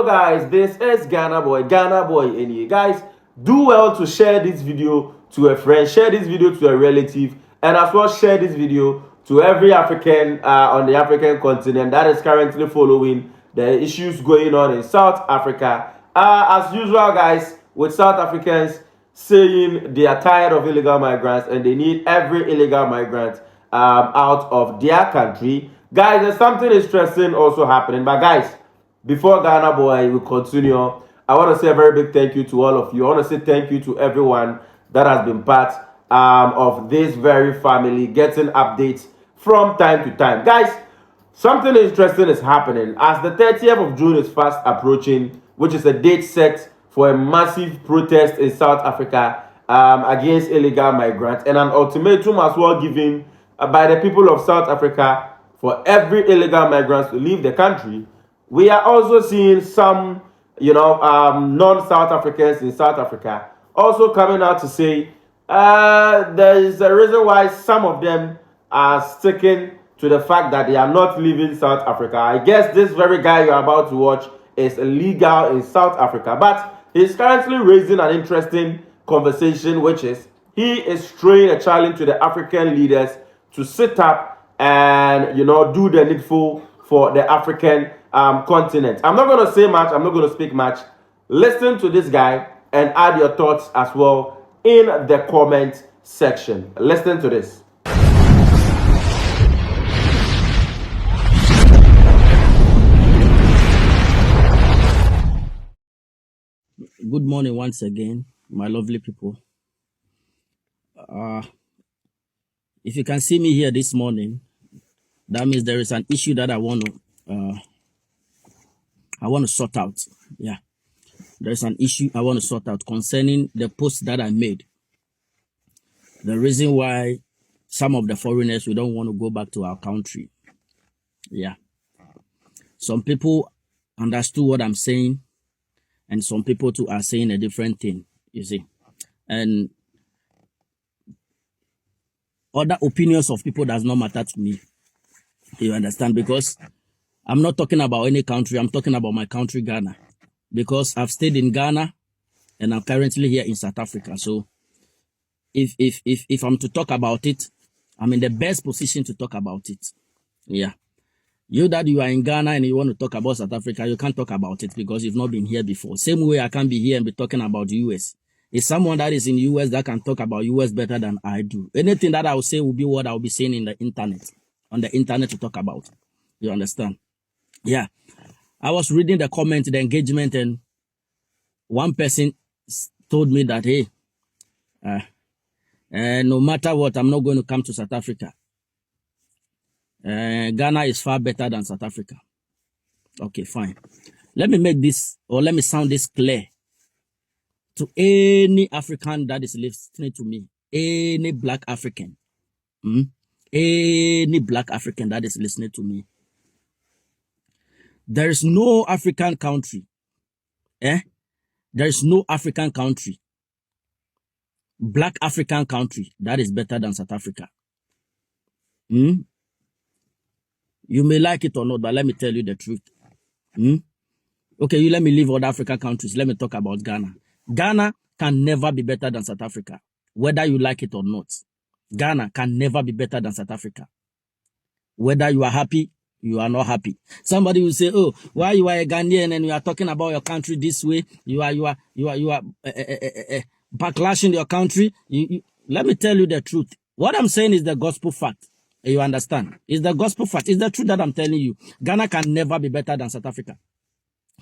guys, this is Ghana Boy and you guys do well to share this video to a friend, share this video to a relative, and as well share this video to every African on the African continent that is currently following the issues going on in South Africa. As usual guys, with South Africans saying they are tired of illegal migrants and they need every illegal migrant out of their country. Guys, there's something interesting also happening, but guys, before Ghana Boy will continue, I want to say a very big thank you to all of you. I want to say thank you to everyone that has been part of this very family, getting updates from time to time. Guys, something interesting is happening as the 30th of June is fast approaching, which is a date set for a massive protest in South Africa against illegal migrants, and an ultimatum as well given by the people of South Africa for every illegal migrant to leave the country. We are also seeing some, non-South Africans in South Africa also coming out to say there is a reason why some of them are sticking to the fact that they are not leaving South Africa. I guess this very guy you're about to watch is illegal in South Africa, but he's currently raising an interesting conversation, which is he is throwing a challenge to the African leaders to sit up and do the needful for the African continent. I'm not going to say much. I'm not going to speak much. Listen to this guy and add your thoughts as well in the comment section. Listen to this. Good morning once again, my lovely people. If you can see me here this morning, that means there is an issue that I want to sort out. Yeah, there's an issue I want to sort out concerning the post that I made. The reason why some of the foreigners, we don't want to go back to our country. Yeah, some people understood what I'm saying, and some people too are saying a different thing, you see. And other opinions of people does not matter to me. You understand? Because I'm not talking about any country. I'm talking about my country, Ghana. Because I've stayed in Ghana and I'm currently here in South Africa. So if I'm to talk about it, I'm in the best position to talk about it. Yeah. You that you are in Ghana and you want to talk about South Africa, you can't talk about it because you've not been here before. Same way I can't be here and be talking about the US. It's someone that is in the US that can talk about US better than I do. Anything that I will say will be what I will be saying in the internet, on the internet to talk about. You understand? Yeah. I was reading the comment, the engagement, and one person told me that, hey, no matter what, I'm not going to come to South Africa. Ghana is far better than South Africa. Okay, fine. Let me make this, or let me sound this clear to any African that is listening to me, any black African, any black African that is listening to me. There is no African country, there is no African country, black African country that is better than South Africa. You may like it or not, but let me tell you the truth. Okay, you let me leave other African countries. Let me talk about Ghana. Ghana can never be better than South Africa, whether you like it or not. Ghana can never be better than South Africa. Whether you are happy, you are not happy. Somebody will say, "Oh, why you are a Ghanaian and you are talking about your country this way? You are backlashing your country." Let me tell you the truth. What I'm saying is the gospel fact. You understand? It's the gospel fact. It's the truth that I'm telling you. Ghana can never be better than South Africa.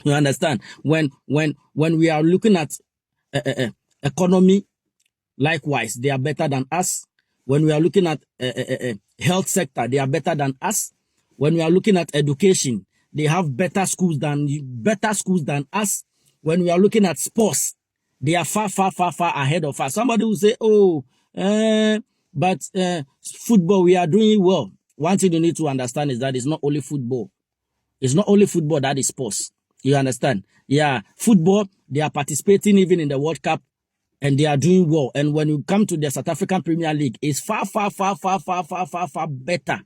You understand? When we are looking at economy, likewise, they are better than us. When we are looking at health sector, they are better than us. When we are looking at education, they have better schools than us. When we are looking at sports, they are far ahead of us. Somebody will say, "Oh, but football, we are doing well." One thing you need to understand is that it's not only football. It's not only football that is sports. You understand? Yeah, football, they are participating even in the World Cup and they are doing well. And when you come to the South African Premier League, it's far better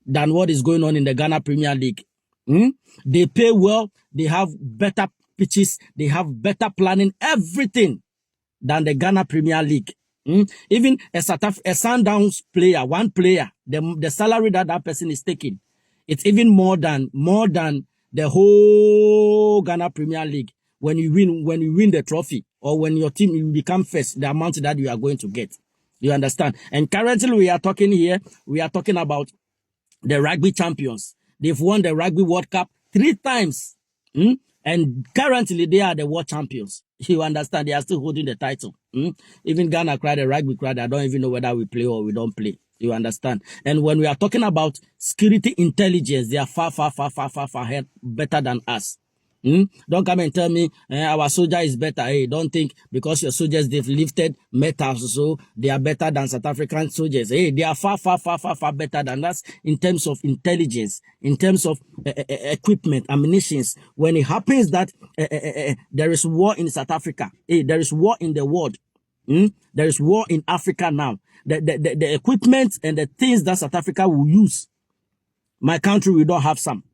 than what is going on in the Ghana Premier League. They pay well. They have better pitches. They have better planning. Everything than the Ghana Premier League. Even a Sundowns player, one player, the salary that person is taking, it's even more than the whole Ghana Premier League. When you win the trophy, or when your team will become first, the amount that you are going to get. You understand? And currently we are talking about the rugby champions. They've won the Rugby World Cup 3 times. And currently they are the world champions. You understand? They are still holding the title. Even Ghana cried, the rugby cried. I don't even know whether we play or we don't play. You understand? And when we are talking about security intelligence, they are far ahead, better than us. Don't come and tell me our soldier is better. Hey, don't think because your soldiers, they've lifted metals, so they are better than South African soldiers. Hey, they are far better than us in terms of intelligence, in terms of equipment, ammunitions. When it happens that there is war in South Africa, hey, there is war in the world. There is war in Africa now. The equipment and the things that South Africa will use, my country will not have some.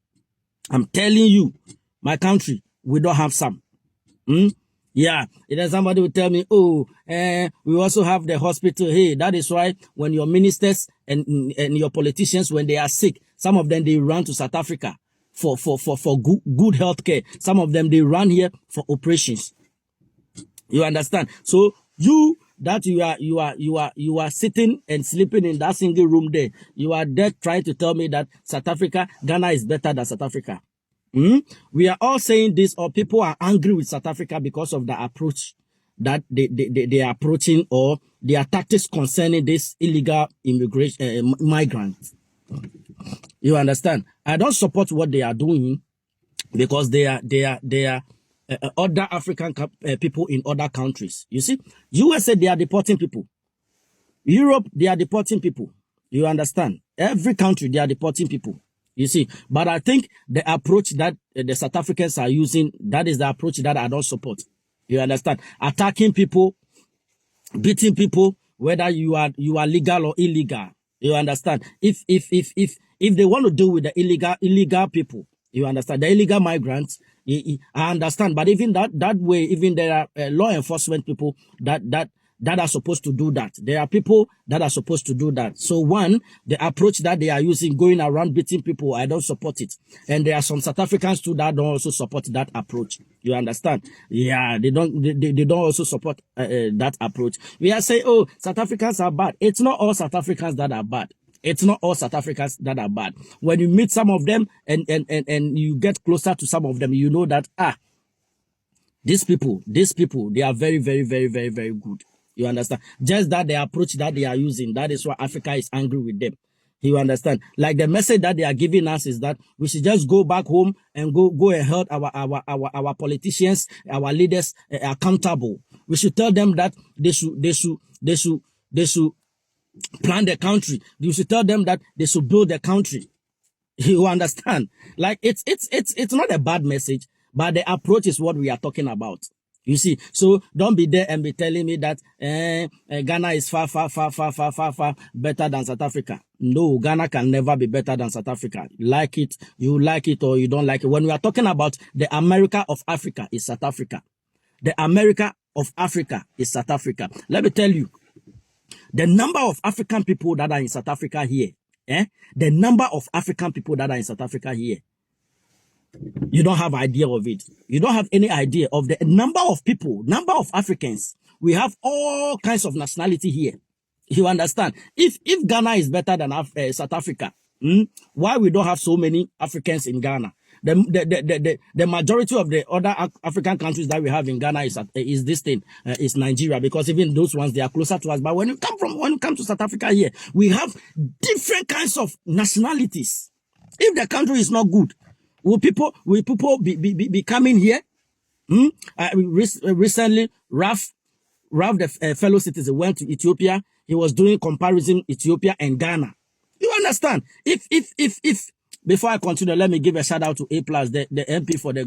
I'm telling you. My country, we don't have some. Yeah, and then somebody will tell me, oh, we also have the hospital. Hey, that is why when your ministers and your politicians, when they are sick, some of them, they run to South Africa for good health care. Some of them, they run here for operations. You understand? So you are sitting and sleeping in that single room there. You are there trying to tell me that South Africa, Ghana is better than South Africa. We are all saying this, or people are angry with South Africa because of the approach that they are approaching, or their tactics concerning this illegal immigration migrants. You understand? I don't support what they are doing because they are other African people in other countries. You see, USA, they are deporting people. Europe, they are deporting people. You understand? Every country, they are deporting people. You see, but I think the approach that the South Africans are using, that is the approach that I don't support. You understand? Attacking people, beating people, whether you are legal or illegal. You understand? If they want to deal with the illegal people, you understand? The illegal migrants, I understand. But even that way, even there are law enforcement people that are supposed to do that. There are people that are supposed to do that. So one, the approach that they are using, going around beating people, I don't support it. And there are some South Africans too that don't also support that approach. You understand? Yeah, they don't also support that approach. We are saying, oh, South Africans are bad. It's not all South Africans that are bad. It's not all South Africans that are bad. When you meet some of them and you get closer to some of them, you know that, these people, they are very good. You understand? Just that the approach that they are using, that is why Africa is angry with them. You understand? Like the message that they are giving us is that we should just go back home and go and hold our politicians, our leaders accountable. We should tell them that they should plan the country. You should tell them that they should build the country. You understand? Like it's not a bad message, but the approach is what we are talking about. You see, so don't be there and be telling me that Ghana is far better than South Africa. No, Ghana can never be better than South Africa. Like it, you like it or you don't like it. When we are talking about the America of Africa, is South Africa. The America of Africa is South Africa. Let me tell you, the number of African people that are in South Africa here, the number of African people that are in South Africa here, you don't have idea of it. You don't have any idea of the number of people, number of Africans. We have all kinds of nationality here. You understand? If Ghana is better than South Africa, why we don't have so many Africans in Ghana? The majority of the other African countries that we have in Ghana is this thing, is Nigeria, because even those ones, they are closer to us. But when you come to South Africa here, we have different kinds of nationalities. If the country is not good, will people be coming here? Recently, Ralph, the fellow citizen, went to Ethiopia. He was doing comparison Ethiopia and Ghana. You understand? If before I continue, let me give a shout out to A+, the MP for the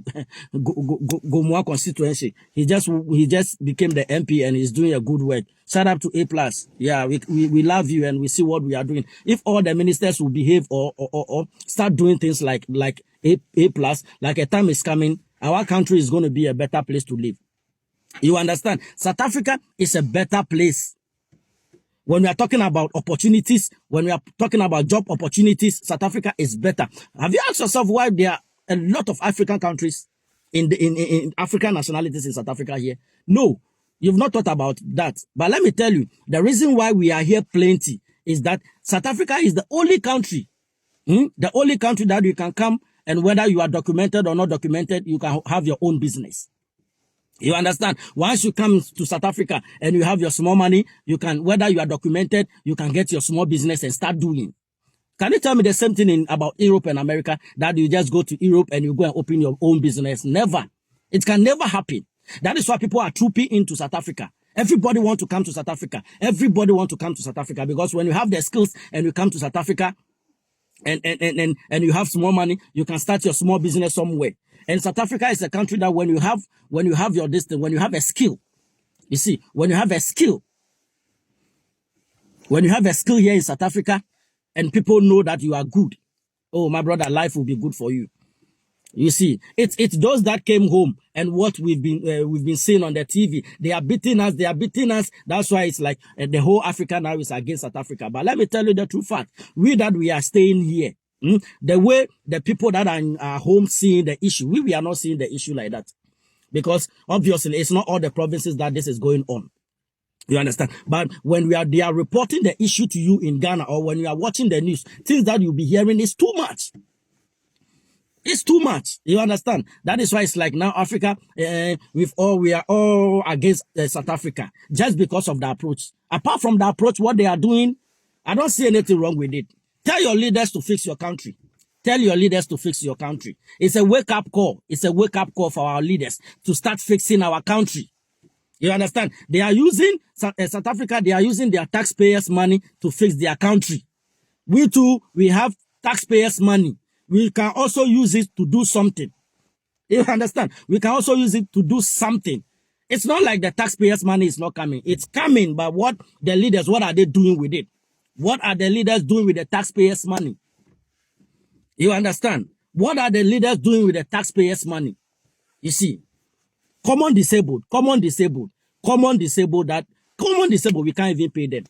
Gomua constituency. He just became the MP and he's doing a good work. Shout out to A+. Yeah, we love you and we see what we are doing. If all the ministers will behave or start doing things like A plus, like a time is coming, our country is going to be a better place to live. You understand? South Africa is a better place. When we are talking about opportunities, when we are talking about job opportunities, South Africa is better. Have you asked yourself why there are a lot of African countries in African nationalities in South Africa here? No, you've not thought about that. But let me tell you, the reason why we are here plenty is that South Africa is the only country, the only country that you can come, and whether you are documented or not documented, you can have your own business. You understand? Once you come to South Africa and you have your small money, you can, whether you are documented, you can get your small business and start doing. Can you tell me the same thing about Europe and America, that you just go to Europe and you go and open your own business? Never. It can never happen. That is why people are trooping into South Africa. Everybody wants to come to South Africa. Everybody wants to come to South Africa, because when you have the skills and you come to South Africa and you have small money, you can start your small business somewhere. And South Africa is a country that when you have your distance, when you have a skill, you see, when you have a skill here in South Africa, and people know that you are good, oh my brother, life will be good for you. You see, it's those that came home and what we've been seeing on the TV. They are beating us. That's why it's like the whole Africa now is against South Africa. But let me tell you the true fact: we are staying here. The way the people that are home seeing the issue, we are not seeing the issue like that, because obviously it's not all the provinces that this is going on. You understand? But when they are reporting the issue to you in Ghana, or when you are watching the news, things that you'll be hearing is too much. It's too much. You understand? That is why it's like now Africa, we are all against South Africa, just because of the approach. Apart from the approach, what they are doing, I don't see anything wrong with it. Tell your leaders to fix your country. Tell your leaders to fix your country. It's a wake-up call. It's a wake-up call for our leaders to start fixing our country. You understand? They are using, South Africa, they are using their taxpayers' money to fix their country. We too, we have taxpayers' money. We can also use it to do something. You understand? We can also use it to do something. It's not like the taxpayers' money is not coming. It's coming, but what are they doing with it? What are the leaders doing with the taxpayers' money? You understand? What are the leaders doing with the taxpayers' money? You see, common disabled, we can't even pay them.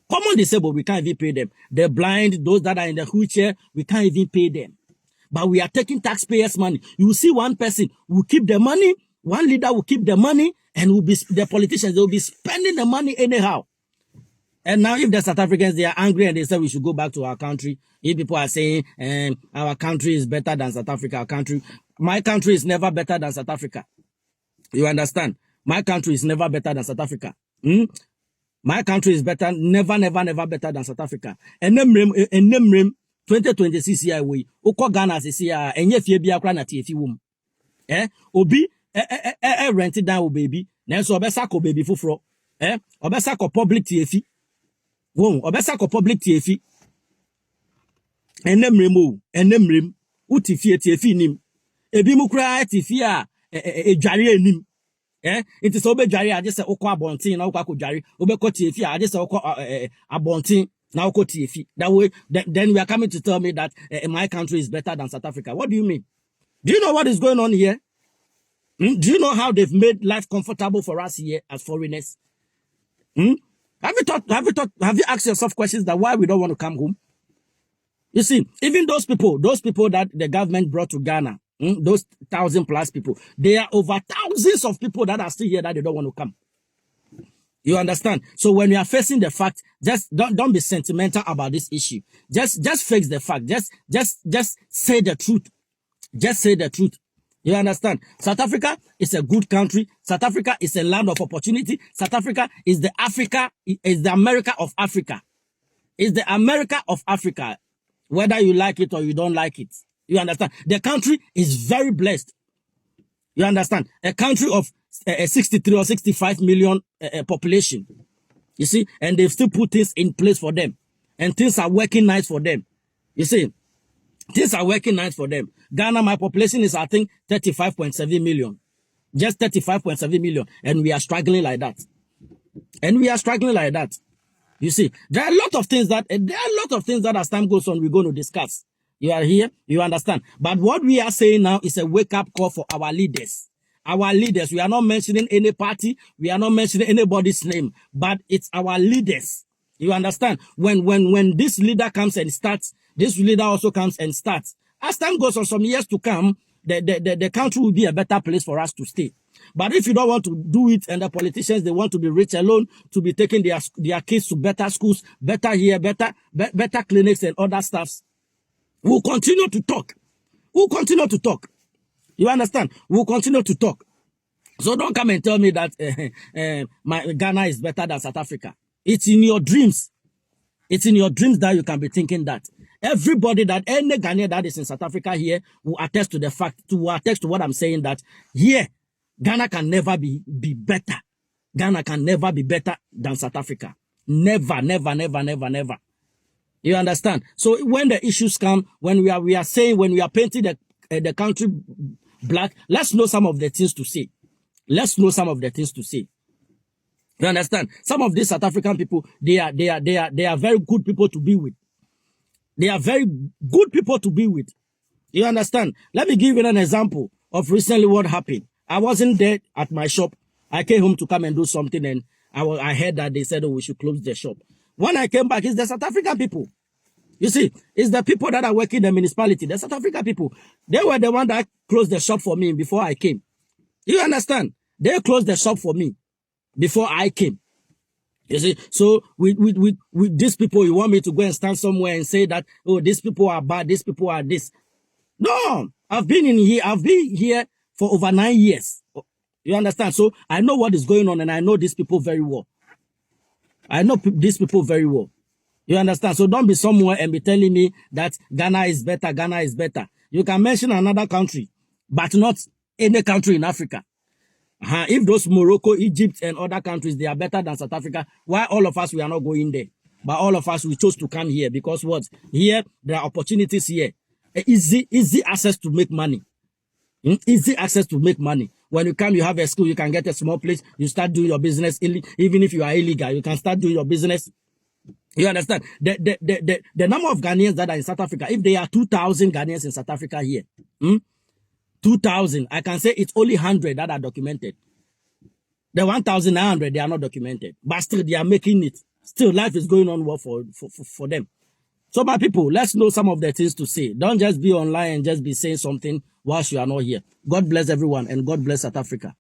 Common disabled, we can't even pay them. The blind, those that are in the wheelchair, we can't even pay them. But we are taking taxpayers' money. You will see one person will keep the money, one leader will keep the money, and the politicians, they will be spending the money anyhow. And now if the South Africans, they are angry and they say we should go back to our country, if people are saying our country is better than South Africa, my country is never better than South Africa. You understand? My country is never better than South Africa. My country is better, never better than South Africa. And 2026 year we uko Ghana sisi ya enye fie bia kra na tiefi wom. Obi rent down baby, na so obesa ko baby fufuro. Obesa ko public tiefi. Won, obesa ko public tiefi. Enemrem utifie tiefi nim. Ebi mu kra tiefi a edware anim. It is obe jari. I just say okwa abontin na okwa jari. Obe ko tiefi. I just say okwa abontin na okwa tiefi. That way, then we are coming to tell me that my country is better than South Africa. What do you mean? Do you know what is going on here? Do you know how they've made life comfortable for us here as foreigners? Have you asked yourself questions that why we don't want to come home? You see, even those people that the government brought to Ghana, those 1,000+ people, there are over thousands of people that are still here that they don't want to come. You understand? So when you are facing the fact, just don't be sentimental about this issue. Just face the fact. Just say the truth. Just say the truth. You understand? South Africa is a good country. South Africa is a land of opportunity. South Africa is the America of Africa. It's the America of Africa. Whether you like it or you don't like it. You understand? The country is very blessed. You understand? A country of 63 or 65 million population. You see? And they've still put things in place for them. And things are working nice for them. You see? Things are working nice for them. Ghana, my population is, I think, 35.7 million. Just 35.7 million. And we are struggling like that. You see, there are a lot of things that as time goes on, we're going to discuss. You are here, you understand. But what we are saying now is a wake-up call for our leaders. Our leaders, we are not mentioning any party, we are not mentioning anybody's name, but it's our leaders. You understand? When this leader comes and starts, this leader also comes and starts. As time goes on, some years to come, the country will be a better place for us to stay. But if you don't want to do it, and the politicians, they want to be rich alone, to be taking their kids to better schools, better here, better clinics and other stuffs, we'll continue to talk. We'll continue to talk. You understand? We'll continue to talk. So don't come and tell me that my Ghana is better than South Africa. It's in your dreams. It's in your dreams that you can be thinking that. Everybody that, any Ghanaian that is in South Africa here will attest to the fact, will attest to what I'm saying, that here, Ghana can never be better. Ghana can never be better than South Africa. Never, never, never, never, never. You understand? So when the issues come, when we are saying, when we are painting the country black, let's know some of the things to say. Let's know some of the things to say. You understand? Some of these South African people, they are very good people to be with. They are very good people to be with. You understand? Let me give you an example of recently what happened. I wasn't there at my shop. I came home to come and do something, and I heard that they said, oh, we should close the shop. When I came back, it's the South African people. You see, it's the people that are working in the municipality, the South African people. They were the one that closed the shop for me before I came. You understand? They closed the shop for me before I came. You see, so with these people, you want me to go and stand somewhere and say that, oh, these people are bad, these people are this. No, I've been here for over 9 years. You understand? So I know what is going on, and I know these people very well. I know these people very well. You understand? So don't be somewhere and be telling me that Ghana is better, Ghana is better. You can mention another country, but not any country in Africa. If those Morocco, Egypt, and other countries, they are better than South Africa, why all of us, we are not going there? But all of us, we chose to come here because what? Here, there are opportunities here. Easy access to make money. Easy access to make money. When you come, you have a school, you can get a small place, you start doing your business. Even if you are illegal, you can start doing your business. You understand? The number of Ghanaians that are in South Africa, if there are 2,000 Ghanaians in South Africa here, 2,000, I can say it's only 100 that are documented. The 1,900, they are not documented. But still, they are making it. Still, life is going on well for them. So, my people, let's know some of the things to say. Don't just be online and just be saying something whilst you are not here. God bless everyone, and God bless South Africa.